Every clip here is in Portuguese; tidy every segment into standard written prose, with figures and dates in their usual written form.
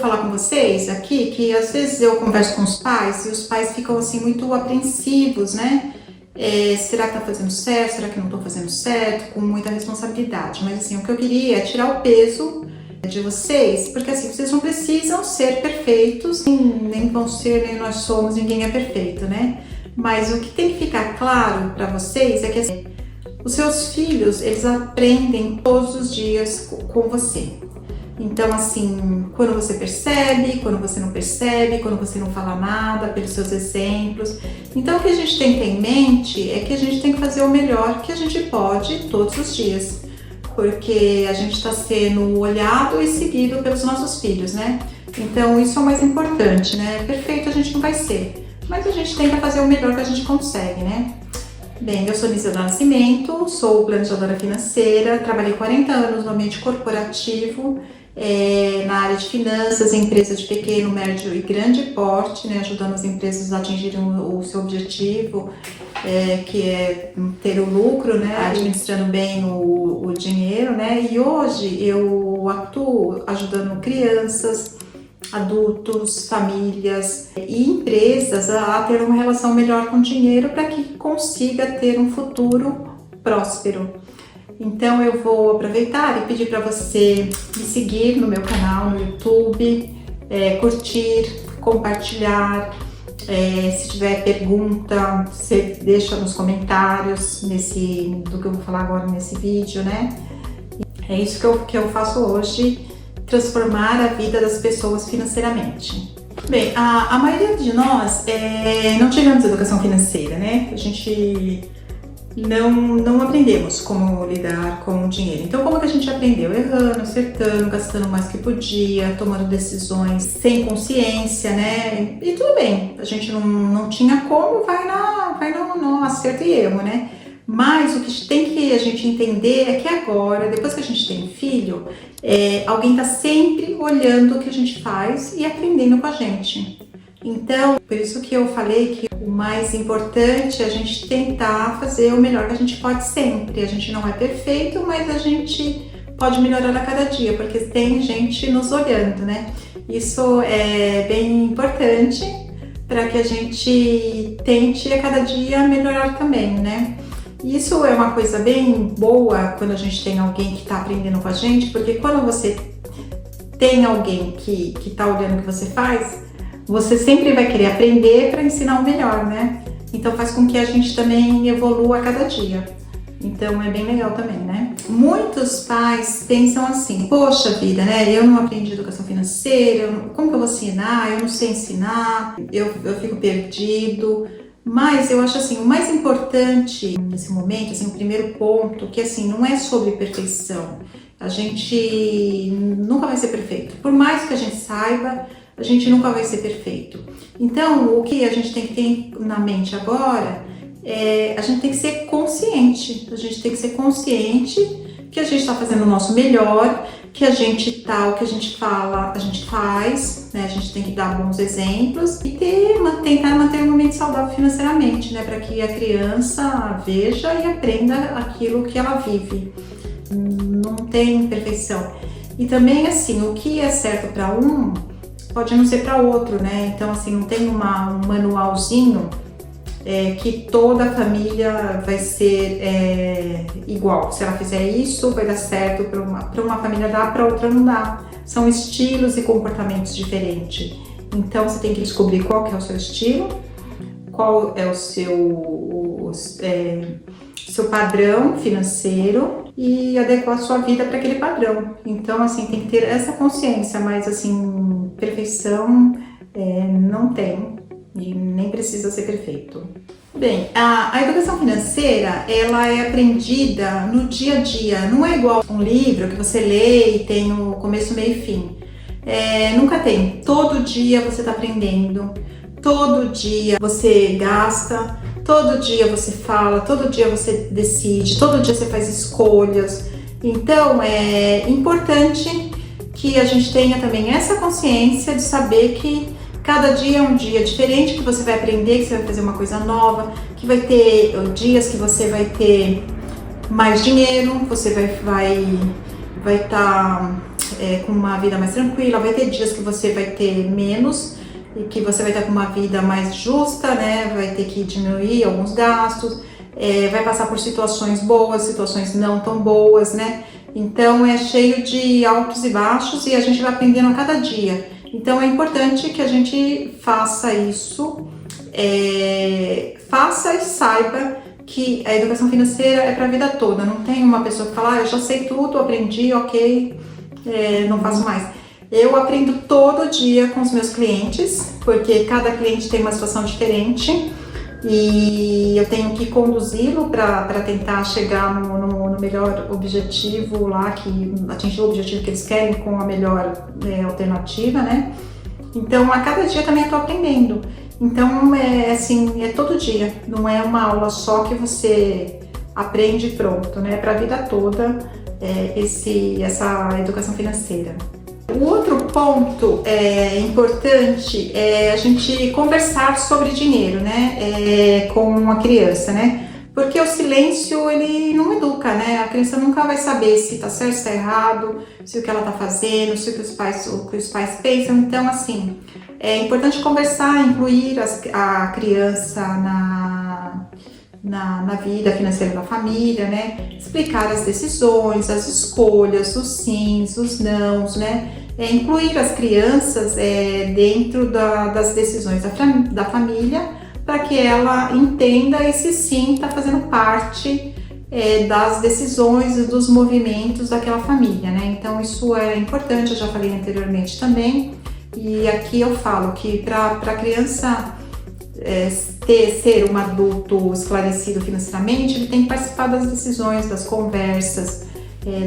falar com vocês aqui que às vezes eu converso com os pais e os pais ficam assim muito apreensivos, né? Será que tá fazendo certo? Será que não tô fazendo certo? Com muita responsabilidade. Mas assim, o que eu queria é tirar o peso de vocês, porque assim, vocês não precisam ser perfeitos, nem vão ser, nem nós somos, ninguém é perfeito, né? Mas o que tem que ficar claro para vocês é que assim, os seus filhos, eles aprendem todos os dias com você. Então, assim, quando você percebe, quando você não percebe, quando você não fala nada, pelos seus exemplos. Então, o que a gente tem que ter em mente é que a gente tem que fazer o melhor que a gente pode todos os dias. Porque a gente está sendo olhado e seguido pelos nossos filhos, né? Então, isso é o mais importante, né? Perfeito a gente não vai ser, mas a gente tenta fazer o melhor que a gente consegue, né? Bem, eu sou Nisa do Nascimento, sou planejadora financeira, trabalhei 40 anos no ambiente corporativo, na área de finanças, em empresas de pequeno, médio e grande porte, né, ajudando as empresas a atingirem o seu objetivo, que é ter o lucro, né, administrando bem o dinheiro, né, e hoje eu atuo ajudando crianças, adultos, famílias e empresas a ter uma relação melhor com o dinheiro para que consiga ter um futuro próspero. Então eu vou aproveitar e pedir para você me seguir no meu canal no YouTube, curtir, compartilhar. Se tiver pergunta, você deixa nos comentários do que eu vou falar agora nesse vídeo, né? É isso que eu faço hoje, transformar a vida das pessoas financeiramente. Bem, a maioria de nós não tivemos educação financeira, né? A gente não aprendemos como lidar com o dinheiro. Então, como que a gente aprendeu? Errando, acertando, gastando mais que podia, tomando decisões sem consciência, né? E tudo bem, a gente não tinha como, vai no acerto e erro, né? Mas o que tem que a gente entender é que agora, depois que a gente tem filho, alguém está sempre olhando o que a gente faz e aprendendo com a gente. Então, por isso que eu falei que o mais importante é a gente tentar fazer o melhor que a gente pode sempre. A gente não é perfeito, mas a gente pode melhorar a cada dia, porque tem gente nos olhando, né? Isso é bem importante para que a gente tente a cada dia melhorar também, né? Isso é uma coisa bem boa quando a gente tem alguém que está aprendendo com a gente, porque quando você tem alguém que está olhando o que você faz, você sempre vai querer aprender para ensinar o melhor, né? Então faz com que a gente também evolua a cada dia. Então é bem legal também, né? Muitos pais pensam assim, poxa vida, né? Eu não aprendi educação financeira, como que eu vou ensinar? Eu não sei ensinar, eu fico perdido. Mas eu acho assim, o mais importante nesse momento, assim, o primeiro ponto, que assim, não é sobre perfeição. A gente nunca vai ser perfeito. Por mais que a gente saiba, a gente nunca vai ser perfeito. Então, o que a gente tem que ter na mente agora a gente tem que ser consciente. A gente tem que ser consciente que a gente está fazendo o nosso melhor, que o que a gente fala, a gente faz, né? A gente tem que dar bons exemplos e tentar manter um momento saudável financeiramente, né? Para que a criança veja e aprenda aquilo que ela vive. Não tem perfeição. E também, assim, o que é certo para um pode não ser para outro, né? Então, assim, não tem um manualzinho que toda a família vai ser igual. Se ela fizer isso, vai dar certo para uma família, dá, para outra não dá. São estilos e comportamentos diferentes. Então, você tem que descobrir qual que é o seu estilo, qual é o seu padrão financeiro e adequar a sua vida para aquele padrão. Então, assim, tem que ter essa consciência, mas, assim, perfeição não tem e nem precisa ser perfeito. Bem, a educação financeira, ela é aprendida no dia a dia, não é igual um livro que você lê e tem o começo, meio e fim. Nunca tem. Todo dia você está aprendendo, todo dia você gasta, todo dia você fala, todo dia você decide, todo dia você faz escolhas. Então é importante que a gente tenha também essa consciência de saber que cada dia é um dia diferente, que você vai aprender, que você vai fazer uma coisa nova, que vai ter dias que você vai ter mais dinheiro, você vai vai estar com uma vida mais tranquila, vai ter dias que você vai ter menos e que você vai estar com uma vida mais justa, né? Vai ter que diminuir alguns gastos, vai passar por situações boas, situações não tão boas, né? Então é cheio de altos e baixos e a gente vai aprendendo a cada dia. Então é importante que a gente faça isso, faça e saiba que a educação financeira é para a vida toda. Não tem uma pessoa que fala, eu já sei tudo, aprendi, ok, não faço mais. Eu aprendo todo dia com os meus clientes, porque cada cliente tem uma situação diferente e eu tenho que conduzi-lo para tentar chegar no melhor objetivo lá, atingir o objetivo que eles querem com a melhor alternativa, né? Então, a cada dia também eu tô aprendendo. Então, é todo dia, não é uma aula só que você aprende e pronto, né? É para a vida toda essa educação financeira. O outro ponto importante é a gente conversar sobre dinheiro, né, com a criança, né? Porque o silêncio, ele não educa, né? A criança nunca vai saber se tá certo, se tá errado, se o que ela tá fazendo, se o que os pais pensam. Então, assim, é importante conversar, incluir a criança na vida financeira da família, né? Explicar as decisões, as escolhas, os sims, os nãos, né? Incluir as crianças dentro das decisões da família, para que ela entenda e se sinta fazendo parte das decisões e dos movimentos daquela família, né? Então isso é importante, eu já falei anteriormente também, e aqui eu falo que para a criança ser um adulto esclarecido financeiramente, ele tem que participar das decisões, das conversas,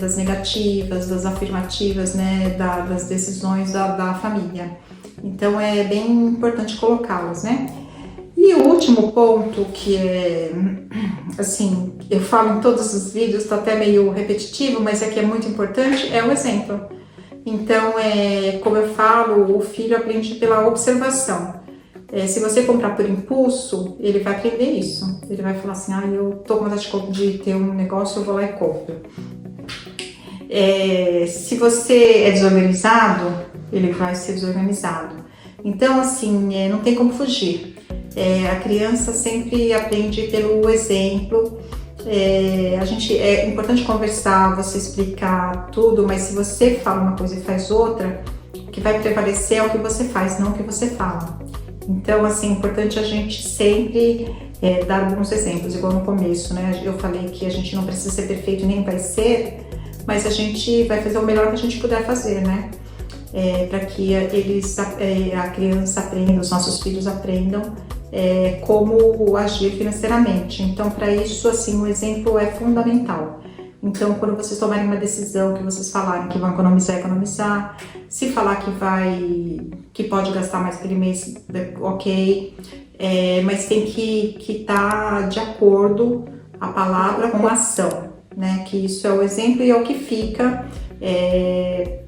das negativas, das afirmativas, né, das decisões da família. Então é bem importante colocá-las, né? E o último ponto que assim, eu falo em todos os vídeos, tá até meio repetitivo, mas é que é muito importante, é o exemplo. Então, como eu falo, o filho aprende pela observação. Se você comprar por impulso, ele vai aprender isso. Ele vai falar assim, eu tô com vontade de ter um negócio, eu vou lá e compro. Se você é desorganizado, ele vai ser desorganizado. Então, assim, não tem como fugir. A criança sempre aprende pelo exemplo. É importante conversar, você explicar tudo, mas se você fala uma coisa e faz outra, o que vai prevalecer é o que você faz, não o que você fala. Então, assim, é importante a gente sempre dar bons exemplos, igual no começo, né? Eu falei que a gente não precisa ser perfeito, nem vai ser, mas a gente vai fazer o melhor que a gente puder fazer, né? Para que a criança aprenda, os nossos filhos aprendam como agir financeiramente. Então, para isso, assim, o exemplo é fundamental. Então, quando vocês tomarem uma decisão, que vocês falarem que vão economizar, se falar que pode gastar mais aquele mês, ok, mas tem que estar de acordo a palavra com a ação, né? Que isso é o exemplo e é o que fica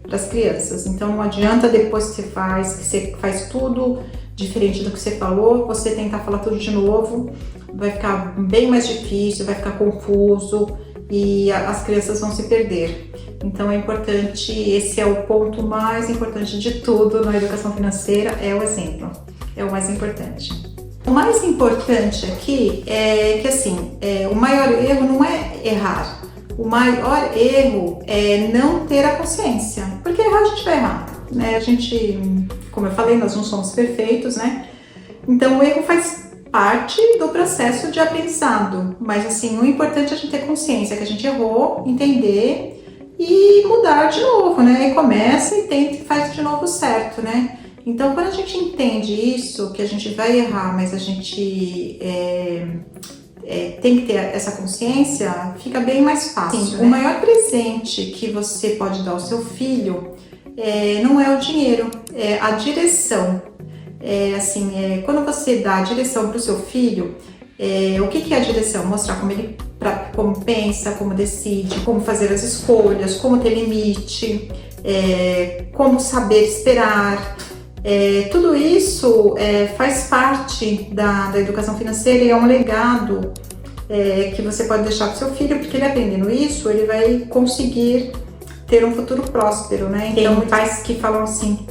para as crianças. Então, não adianta depois que você faz tudo diferente do que você falou, você tentar falar tudo de novo, vai ficar bem mais difícil, vai ficar confuso e as crianças vão se perder. Então é importante, esse é o ponto mais importante de tudo na educação financeira, é o exemplo, é o mais importante. O mais importante aqui é que assim, o maior erro não é errar, o maior erro é não ter a consciência, porque errar a gente vai errar, né? A gente, como eu falei, nós não somos perfeitos, né? Então o erro faz parte do processo de aprendizado, mas assim, o importante é a gente ter consciência que a gente errou, entender e mudar de novo, né? E começa e tenta e faz de novo certo, né? Então, quando a gente entende isso, que a gente vai errar, mas a gente tem que ter essa consciência, fica bem mais fácil. Sim, né? O maior presente que você pode dar ao seu filho não é o dinheiro, é a direção. Quando você dá a direção para o seu filho, o que é a direção? Mostrar como pensa, como decide, como fazer as escolhas, como ter limite, como saber esperar. Tudo isso faz parte da educação financeira e é um legado que você pode deixar para o seu filho, porque ele aprendendo isso, ele vai conseguir ter um futuro próspero, né? Então, pais que falam assim,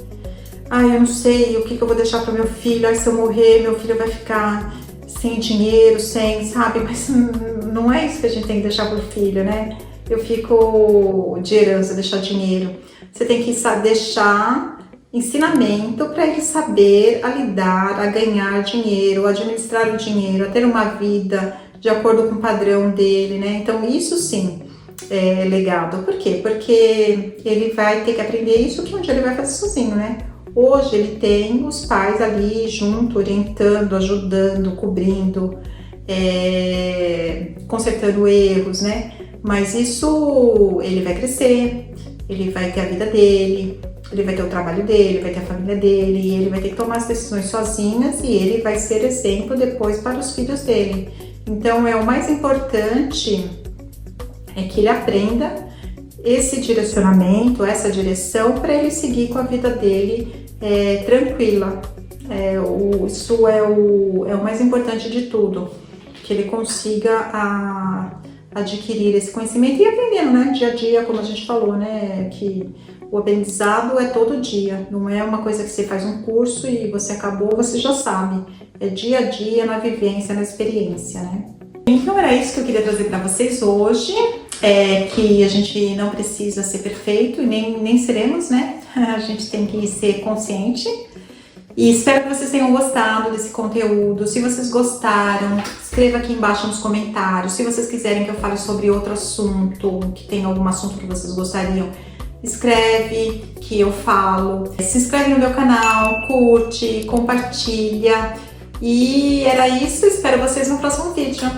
eu não sei o que eu vou deixar para meu filho, se eu morrer, meu filho vai ficar sem dinheiro, sabe? Mas não é isso que a gente tem que deixar pro filho, né? Eu fico de herança, deixar dinheiro. Você tem que deixar ensinamento para ele saber a lidar, a ganhar dinheiro, a administrar o dinheiro, a ter uma vida de acordo com o padrão dele, né? Então, isso sim é legado. Por quê? Porque ele vai ter que aprender isso que um dia ele vai fazer sozinho, né? Hoje ele tem os pais ali junto, orientando, ajudando, cobrindo, consertando erros, né? Mas isso, ele vai crescer, ele vai ter a vida dele, ele vai ter o trabalho dele, vai ter a família dele, e ele vai ter que tomar as decisões sozinhas e ele vai ser exemplo depois para os filhos dele. Então, o mais importante é que ele aprenda esse direcionamento, essa direção, para ele seguir com a vida dele tranquila. Isso é o mais importante de tudo, que ele consiga adquirir esse conhecimento e aprendendo, né, dia a dia, como a gente falou, né, que o aprendizado é todo dia, não é uma coisa que você faz um curso e você acabou, você já sabe, é dia a dia, na vivência, na experiência, né. Então era isso que eu queria trazer para vocês hoje, que a gente não precisa ser perfeito e nem seremos, né, a gente tem que ser consciente. E espero que vocês tenham gostado desse conteúdo. Se vocês gostaram, escreva aqui embaixo nos comentários. Se vocês quiserem que eu fale sobre outro assunto, que tem algum assunto que vocês gostariam, escreve que eu falo. Se inscreve no meu canal, curte, compartilha. E era isso, espero vocês no próximo vídeo.